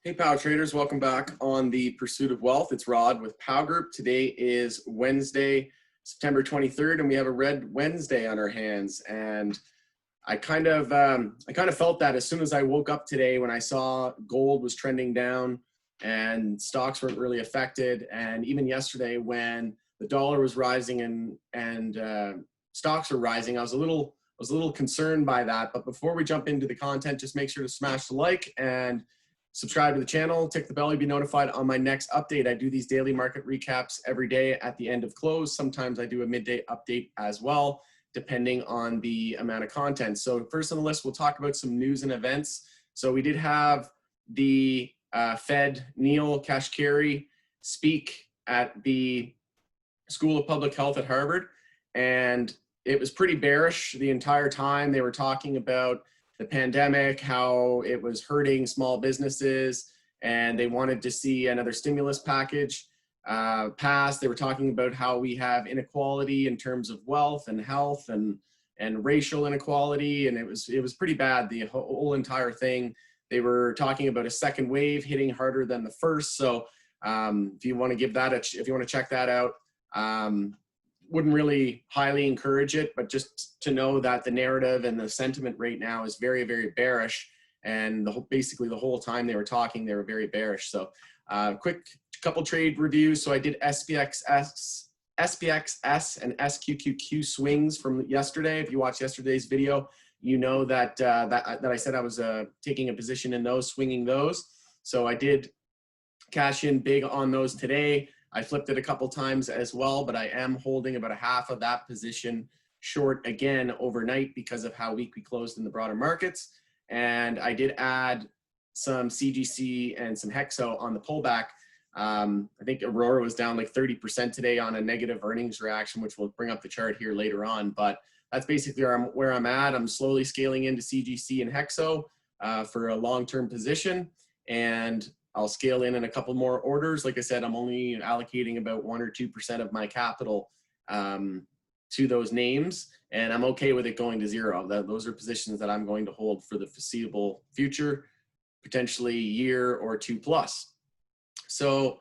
Hey, Pow Traders, welcome back on the Pursuit of Wealth. It's Rod with Pow Group. Today is Wednesday, September 23rd, and we have a red Wednesday on our hands. And I kind of felt that as soon as I woke up today when I saw gold was trending down and stocks weren't really affected. And even yesterday when the dollar was rising and stocks were rising, I was a little concerned by that. But before we jump into the content, just make sure to smash the like and subscribe to the channel, tick the bell to be notified on my next update. I do these daily market recaps every day at the end of close. Sometimes I do a midday update as well, depending on the amount of content. So first on the list, we'll talk about some news and events. So we did have the Fed Neil Kashkari speak at the School of Public Health at Harvard, and it was pretty bearish the entire time. They were talking about the pandemic, how it was hurting small businesses, and they wanted to see another stimulus package passed. They were talking about how we have inequality in terms of wealth and health and racial inequality, and it was pretty bad, the whole entire thing. They were talking about a second wave hitting harder than the first. So if you want to give that if you want to check that out, wouldn't really highly encourage it, but just to know that the narrative and the sentiment right now is very, very bearish. And basically the whole time they were talking, they were very bearish. So quick couple trade reviews. So I did SPXS and SQQQ swings from yesterday. If you watched yesterday's video, you know that I said I was taking a position in those, swinging those. So I did cash in big on those today. I flipped it a couple times as well, but I am holding about a half of that position short again overnight because of how weak we closed in the broader markets. And I did add some CGC and some Hexo on the pullback. I think Aurora was down like 30% today on a negative earnings reaction, which we'll bring up the chart here later on. But that's basically where I'm at. I'm slowly scaling into CGC and Hexo for a long-term position. And I'll scale in a couple more orders. Like I said, I'm only allocating about 1 or 2% of my capital to those names, and I'm okay with it going to zero. Those are positions that I'm going to hold for the foreseeable future, potentially a year or two plus. So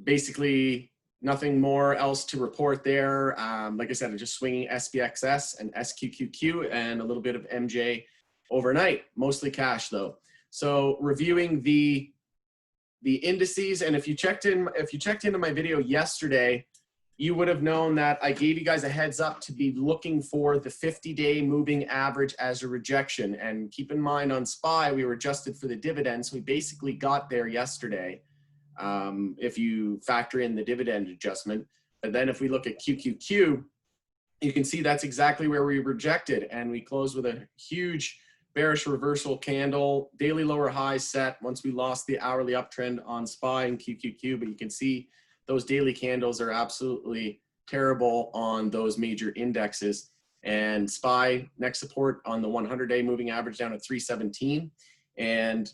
basically nothing more else to report there. Like I said, I'm just swinging SPXS and SQQQ and a little bit of MJ overnight, mostly cash though. So reviewing the indices, and if you checked into my video yesterday, you would have known that I gave you guys a heads up to be looking for the 50-day moving average as a rejection. And keep in mind on SPY, we were adjusted for the dividends. We basically got there yesterday if you factor in the dividend adjustment. But then if we look at QQQ, you can see that's exactly where we rejected, and we closed with a huge bearish reversal candle, daily lower high set once we lost the hourly uptrend on SPY and QQQ. But you can see those daily candles are absolutely terrible on those major indexes. And SPY next support on the 100-day moving average down at 317. And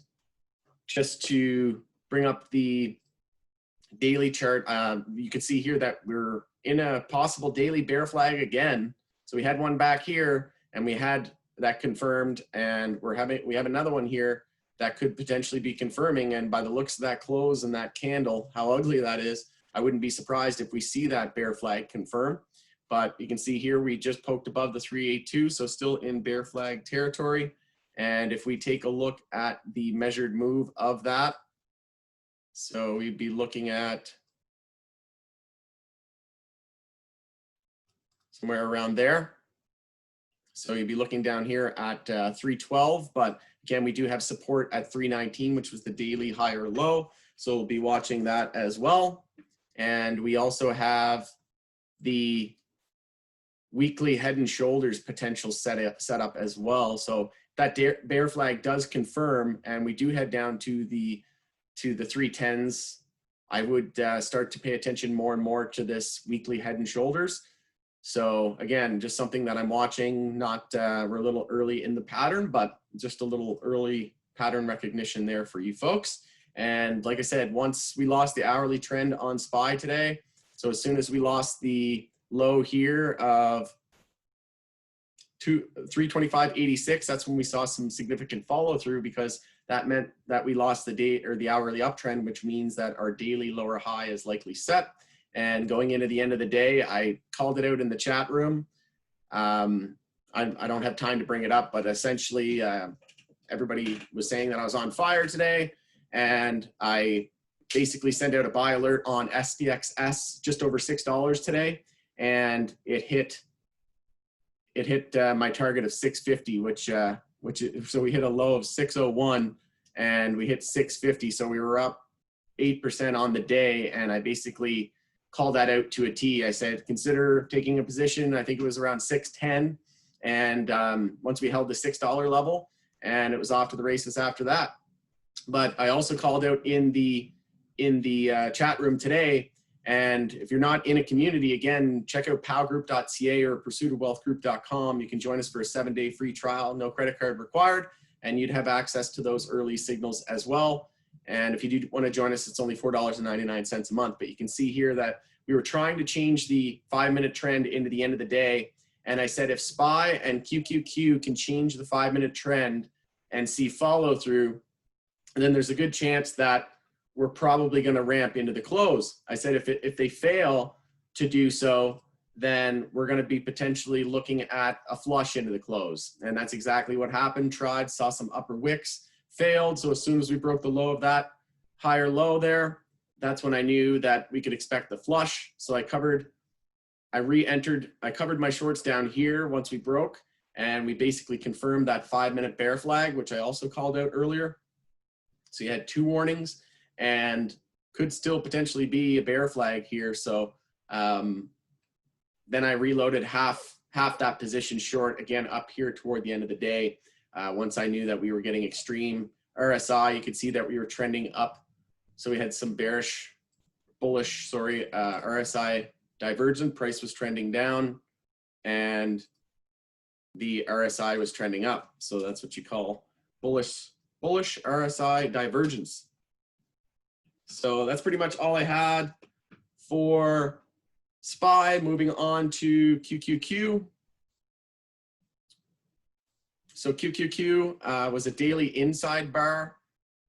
just to bring up the daily chart, you can see here that we're in a possible daily bear flag again. So we had one back here, and we had that confirmed, and we have another one here that could potentially be confirming. And by the looks of that close and that candle, how ugly that is, I wouldn't be surprised if we see that bear flag confirm. But you can see here we just poked above the 382, so still in bear flag territory. And if we take a look at the measured move of that, so we'd be looking at somewhere around there. So you'd be looking down here at 312, but again, we do have support at 319, which was the daily higher low. So we'll be watching that as well. And we also have the weekly head and shoulders potential set up as well. So that bear flag does confirm, and we do head down to the 310s. I would start to pay attention more and more to this weekly head and shoulders. So again, just something that I'm watching, we're a little early in the pattern, but just a little early pattern recognition there for you folks. And like I said, once we lost the hourly trend on SPY today, so as soon as we lost the low here of 325.86, that's when we saw some significant follow through, because that meant that we lost the day or the hourly uptrend, which means that our daily lower high is likely set. And going into the end of the day, I called it out in the chat room. I don't have time to bring it up, but essentially everybody was saying that I was on fire today, and I basically sent out a buy alert on SPXS just over $6 today, and it hit my target of 650, so we hit a low of 601 and we hit 650, so we were up 8% on the day, and I basically called that out to a T. I said, consider taking a position. I think it was around 610, and once we held the $6 level, and it was off to the races after that. But I also called out in the chat room today, and if you're not in a community, again, check out powgroup.ca or pursuitofwealthgroup.com. You can join us for a 7-day free trial, no credit card required, and you'd have access to those early signals as well. And if you do want to join us, it's only $4.99 a month. But you can see here that we were trying to change the 5-minute trend into the end of the day. And I said, if SPY and QQQ can change the 5-minute trend and see follow through, then there's a good chance that we're probably going to ramp into the close. I said, if they fail to do so, then we're going to be potentially looking at a flush into the close. And that's exactly what happened. Tried, saw some upper wicks, failed. So as soon as we broke the low of that higher low there, that's when I knew that we could expect the flush. So I covered my shorts down here once we broke, and we basically confirmed that 5-minute bear flag, which I also called out earlier. So you had 2 warnings and could still potentially be a bear flag here. So then I reloaded half that position short again up here toward the end of the day. Once I knew that we were getting extreme RSI, you could see that we were trending up. So we had some bullish, RSI divergent. Price was trending down and the RSI was trending up. So that's what you call bullish RSI divergence. So that's pretty much all I had for SPY. Moving on to QQQ. So QQQ was a daily inside bar.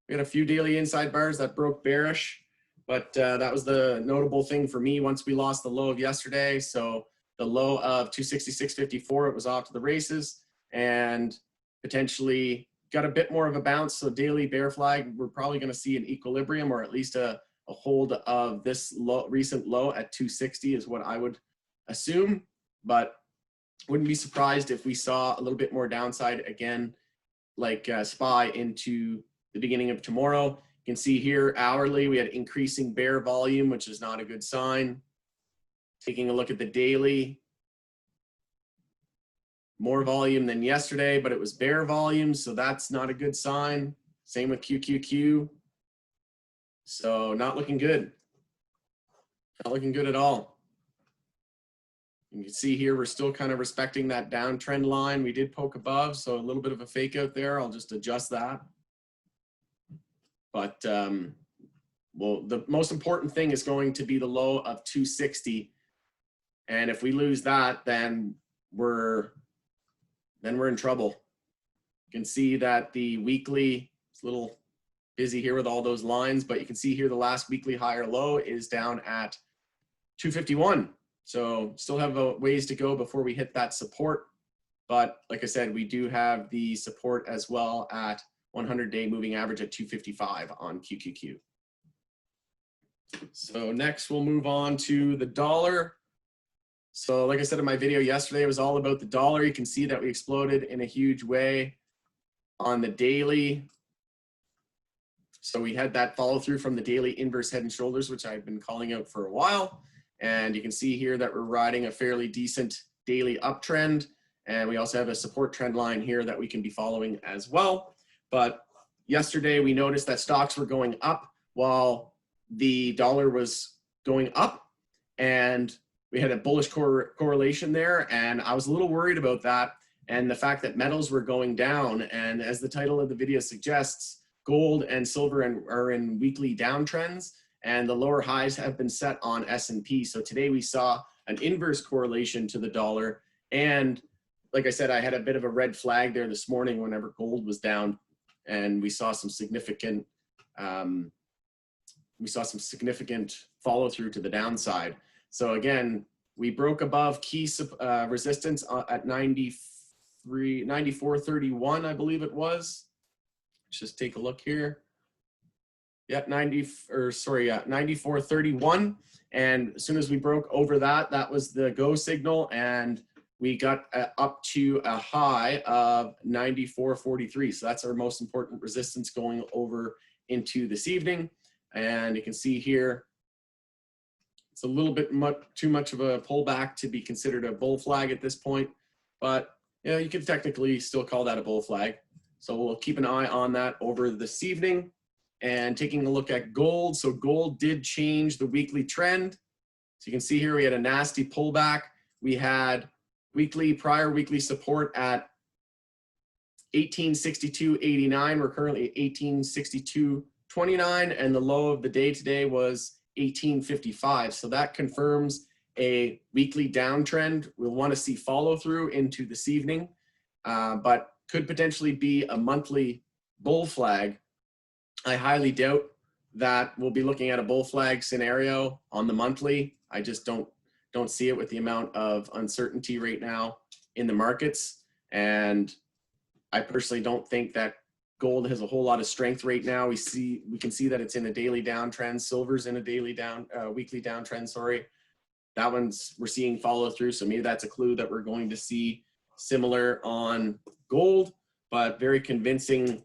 We had a few daily inside bars that broke bearish, but that was the notable thing for me once we lost the low of yesterday. So the low of 266.54, it was off to the races and potentially got a bit more of a bounce. So daily bear flag, we're probably going to see an equilibrium or at least a hold of this recent low at 260 is what I would assume, but wouldn't be surprised if we saw a little bit more downside again, like SPY into the beginning of tomorrow. You can see here hourly, we had increasing bear volume, which is not a good sign. Taking a look at the daily, more volume than yesterday, but it was bear volume, so that's not a good sign. Same with QQQ. So not looking good. Not looking good at all. You can see here we're still kind of respecting that downtrend line. We did poke above, so a little bit of a fake out there. I'll just adjust that. But well, the most important thing is going to be the low of 260. And if we lose that, then we're in trouble. You can see that the weekly, it's a little busy here with all those lines, but you can see here the last weekly higher low is down at 251. So still have a ways to go before we hit that support. But like I said, we do have the support as well at 100-day moving average at 255 on QQQ. So next we'll move on to the dollar. So like I said in my video yesterday, it was all about the dollar. You can see that we exploded in a huge way on the daily. So we had that follow through from the daily inverse head and shoulders, which I've been calling out for a while. And you can see here that we're riding a fairly decent daily uptrend. And we also have a support trend line here that we can be following as well. But yesterday we noticed that stocks were going up while the dollar was going up. And we had a bullish correlation there. And I was a little worried about that. And the fact that metals were going down. And as the title of the video suggests, gold and silver are in weekly downtrends. And the lower highs have been set on S&P. So today we saw an inverse correlation to the dollar. And like I said, I had a bit of a red flag there this morning whenever gold was down. and we saw some significant follow through to the downside. So again, we broke above key resistance at 94.31, I believe it was. Let's just take a look here. Yeah, 94.31. And as soon as we broke over that, that was the go signal, and we got up to a high of 94.43. So that's our most important resistance going over into this evening. And you can see here, it's a little bit too much of a pullback to be considered a bull flag at this point, but you know, you can technically still call that a bull flag. So we'll keep an eye on that over this evening. And taking a look at gold. So gold did change the weekly trend. So you can see here we had a nasty pullback. We had prior weekly support at 1862.89. We're currently at 1862.29, and the low of the day today was 1855. So that confirms a weekly downtrend. We'll want to see follow through into this evening, but could potentially be a monthly bull flag. I highly doubt that we'll be looking at a bull flag scenario on the monthly. I just don't see it with the amount of uncertainty right now in the markets. And I personally don't think that gold has a whole lot of strength right now. We can see that it's in a daily downtrend. Silver's in a weekly downtrend, sorry. That one's, we're seeing follow through. So maybe that's a clue that we're going to see similar on gold, but very convincing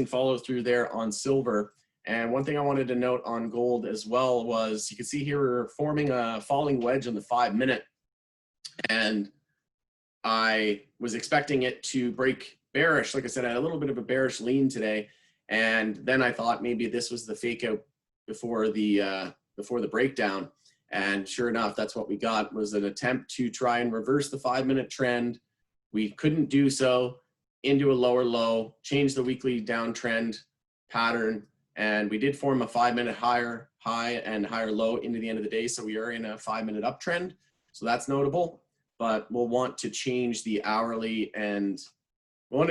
follow through there on silver. And one thing I wanted to note on gold as well was, you can see here we're forming a falling wedge on the 5-minute, and I was expecting it to break bearish. Like I said, I had a little bit of a bearish lean today, and then I thought maybe this was the fake out before the breakdown. And sure enough, that's what we got, was an attempt to try and reverse the 5-minute trend. We couldn't do so, into a lower low, change the weekly downtrend pattern, and we did form a 5-minute higher high and higher low into the end of the day. So we are in a 5-minute uptrend. So that's notable, but we'll want to change the hourly, and we'll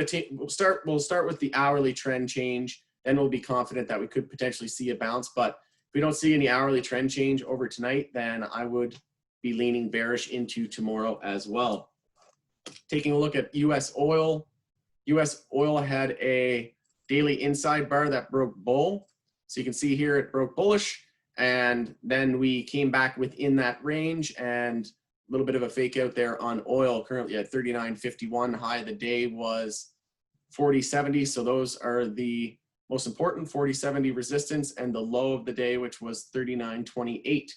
start with the hourly trend change. Then we'll be confident that we could potentially see a bounce. But if we don't see any hourly trend change over tonight, then I would be leaning bearish into tomorrow as well. Taking a look at US oil. US oil had a daily inside bar that broke bull. So you can see here it broke bullish, and then we came back within that range, and a little bit of a fake out there on oil, currently at 39.51. High of the day was 40.70. So those are the most important, 40.70 resistance, and the low of the day, which was 39.28.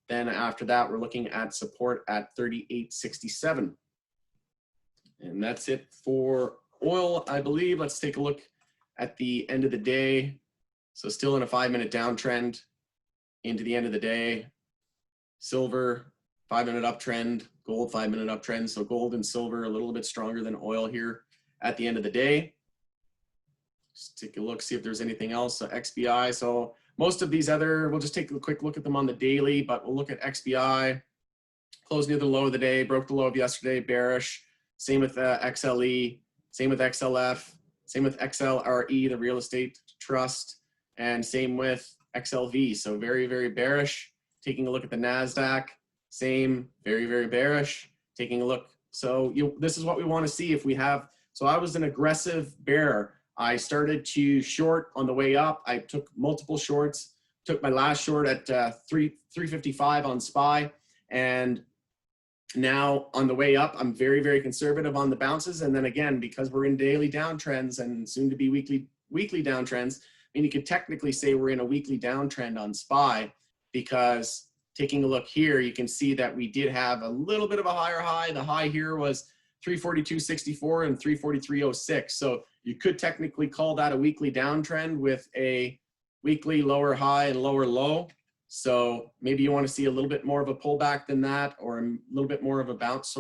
Then after that, we're looking at support at 38.67. And that's it for oil, I believe. Let's take a look at the end of the day. So still in a 5-minute downtrend into the end of the day. Silver, 5-minute uptrend. Gold, 5-minute uptrend. So gold and silver a little bit stronger than oil here at the end of the day. Just take a look, see if there's anything else. So XBI. So most of these other, we'll just take a quick look at them on the daily, but we'll look at XBI. Closed near the low of the day, broke the low of yesterday, bearish. Same with XLE. Same with XLF, same with XLRE, the real estate trust, and same with XLV. So very, very bearish. Taking a look at the NASDAQ, same, very, very bearish. Taking a look. So this is what we want to see if we have. So I was an aggressive bear. I started to short on the way up. I took multiple shorts, took my last short at 355 on SPY, and now on the way up, I'm very, very conservative on the bounces. And then again, because we're in daily downtrends and soon to be weekly downtrends, I mean, you could technically say we're in a weekly downtrend on SPY, because taking a look here, you can see that we did have a little bit of a higher high. The high here was 342.64 and 343.06. So you could technically call that a weekly downtrend with a weekly lower high and lower low. So maybe you want to see a little bit more of a pullback than that, or a little bit more of a bounce,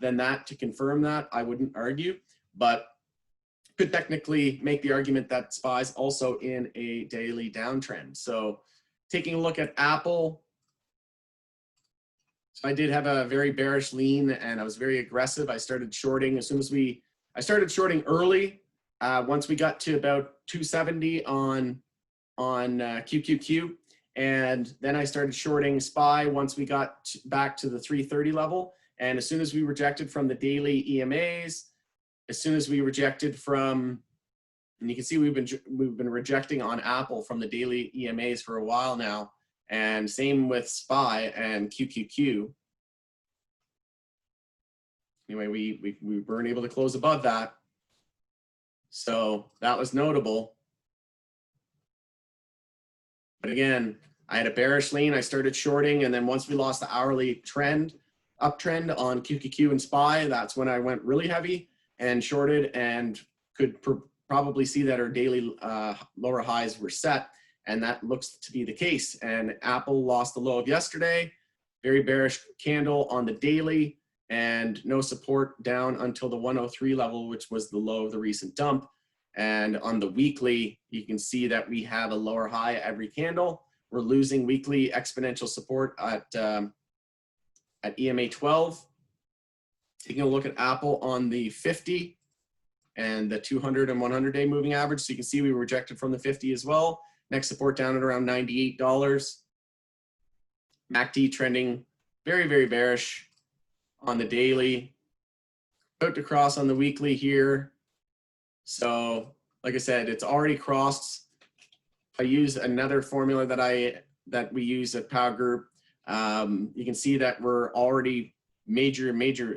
than that to confirm that. I wouldn't argue, but could technically make the argument that SPY is also in a daily downtrend. So taking a look at Apple. So I did have a very bearish lean, and I was very aggressive. I started shorting as soon as I started shorting early. once we got to about 270 on QQQ, and then I started shorting SPY once we got back to the 330 level. And as soon as we rejected from the daily EMAs, as soon as we rejected from, and you can see we've been rejecting on Apple from the daily EMAs for a while now, and same with SPY and QQQ. Anyway, we weren't able to close above that, so that was notable. But again, I had a bearish lean. I started shorting, and then once we lost the hourly uptrend on QQQ and SPY, that's when I went really heavy and shorted, and could probably see that our daily lower highs were set, and that looks to be the case. And Apple lost the low of yesterday, very bearish candle on the daily, and no support down until the 103 level, which was the low of the recent dump. And on the weekly, you can see that we have a lower high every candle. We're losing weekly exponential support at EMA 12. Taking a look at Apple on the 50 and the 200 and 100-day moving average. So you can see we rejected from the 50 as well. Next support down at around $98. MACD trending very, very bearish on the daily. About to cross on the weekly here. So like I said, it's already crossed. I use another formula that we use at Power Group. You can see that we're already major,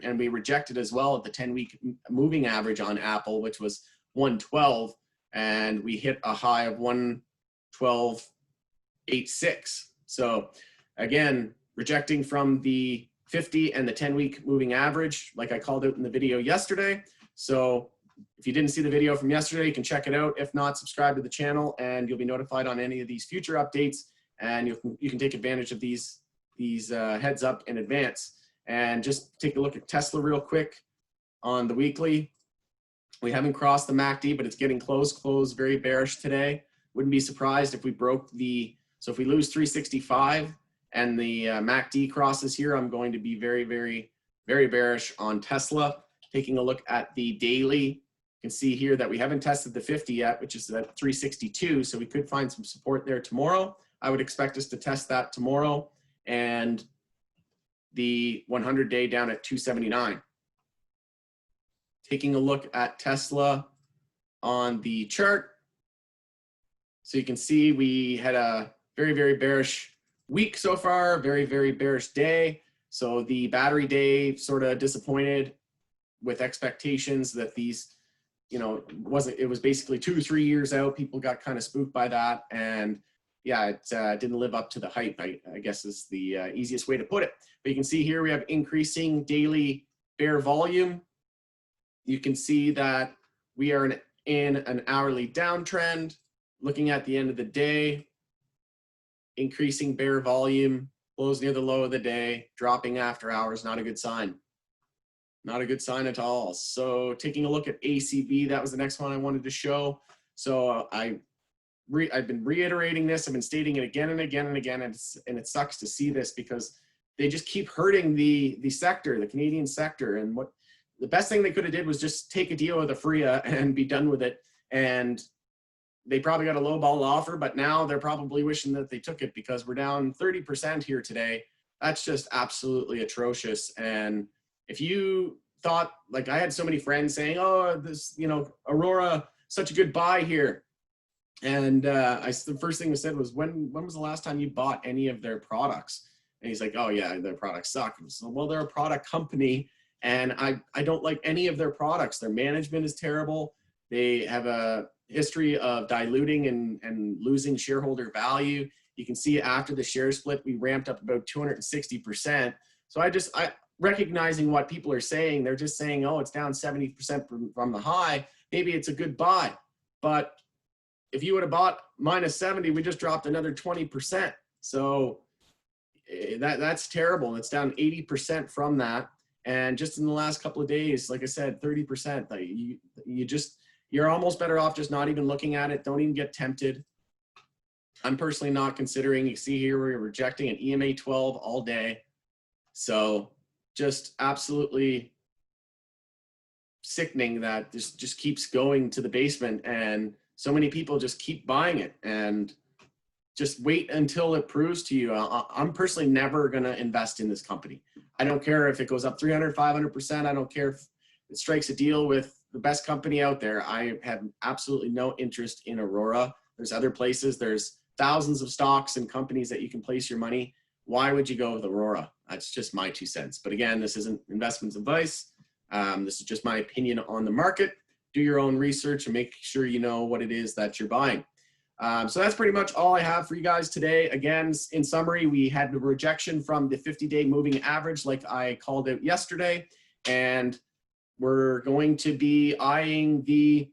and we rejected as well at the 10-week moving average on Apple, which was 112, and we hit a high of 112.86. So again, rejecting from the 50 and the 10-week moving average, like I called out in the video yesterday. So if you didn't see the video from yesterday, you can check it out. If not, subscribe to the channel and you'll be notified on any of these future updates, and you can take advantage of these heads up in advance. And just take a look at Tesla real quick on the weekly. We haven't crossed the MACD, but it's getting close, very bearish today. Wouldn't be surprised if we broke so if we lose 365 and the MACD crosses here, I'm going to be very, very, very bearish on Tesla. Taking a look at the daily, you can see here that we haven't tested the 50 yet, which is at 362. So we could find some support there tomorrow. I would expect us to test that tomorrow. And the 100-day down at 279. Taking a look at Tesla on the chart. So you can see we had a very, very bearish week so far, very, very bearish day. So the battery day sort of disappointed with expectations that these, it was basically 2 or 3 years out. People got kind of spooked by that. And yeah, it didn't live up to the hype, I guess is the easiest way to put it. But you can see here we have increasing daily bear volume. You can see that we are in an hourly downtrend. Looking at the end of the day, increasing bear volume, close near the low of the day, dropping after hours, not a good sign. Not a good sign at all. So taking a look at ACB, that was the next one I wanted to show. So I've been reiterating this. I've been stating it again and again and again, and it sucks to see this because they just keep hurting the sector, the Canadian sector. And what the best thing they could have did was just take a deal with Afria and be done with it. And they probably got a low ball offer, but now they're probably wishing that they took it because we're down 30% here today. That's just absolutely atrocious. And if you thought, like I had so many friends saying, oh, this, Aurora, such a good buy here. And the first thing I said was, when was the last time you bought any of their products? And he's like, oh yeah, their products suck. So, well, they're a product company, and I don't like any of their products. Their management is terrible. They have a history of diluting and losing shareholder value. You can see after the share split, we ramped up about 260%. So I recognizing what people are saying, they're just saying, oh, it's down 70% from the high. Maybe it's a good buy, but if you would have bought minus 70, we just dropped another 20%. So that's terrible. It's down 80% from that. And just in the last couple of days, like I said, 30%. Like you're almost better off just not even looking at it. Don't even get tempted. I'm personally not considering. You see here, we're rejecting an EMA 12 all day. So just absolutely sickening that this just keeps going to the basement, and so many people just keep buying it. And just wait until it proves to you. I'm personally never going to invest in this company. I don't care if it goes up 300, 500%. I don't care if it strikes a deal with the best company out there. I have absolutely no interest in Aurora. There's other places. There's thousands of stocks and companies that you can place your money. Why would you go with Aurora? That's just my 2 cents. But again, this isn't investment advice. This is just my opinion on the market. Do your own research and make sure you know what it is that you're buying. So that's pretty much all I have for you guys today. Again, in summary, we had the rejection from the 50-day moving average like I called out yesterday. And we're going to be eyeing the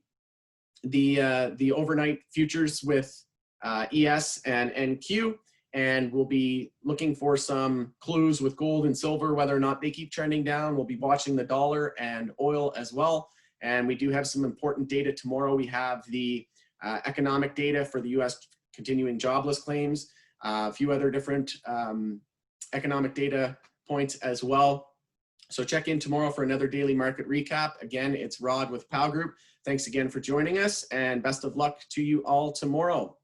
overnight futures with ES and NQ. And we'll be looking for some clues with gold and silver, whether or not they keep trending down. We'll be watching the dollar and oil as well. And we do have some important data tomorrow. We have the economic data for the US continuing jobless claims, a few other different economic data points as well. So check in tomorrow for another daily market recap. Again, it's Rod with Powell Group. Thanks again for joining us, and best of luck to you all tomorrow.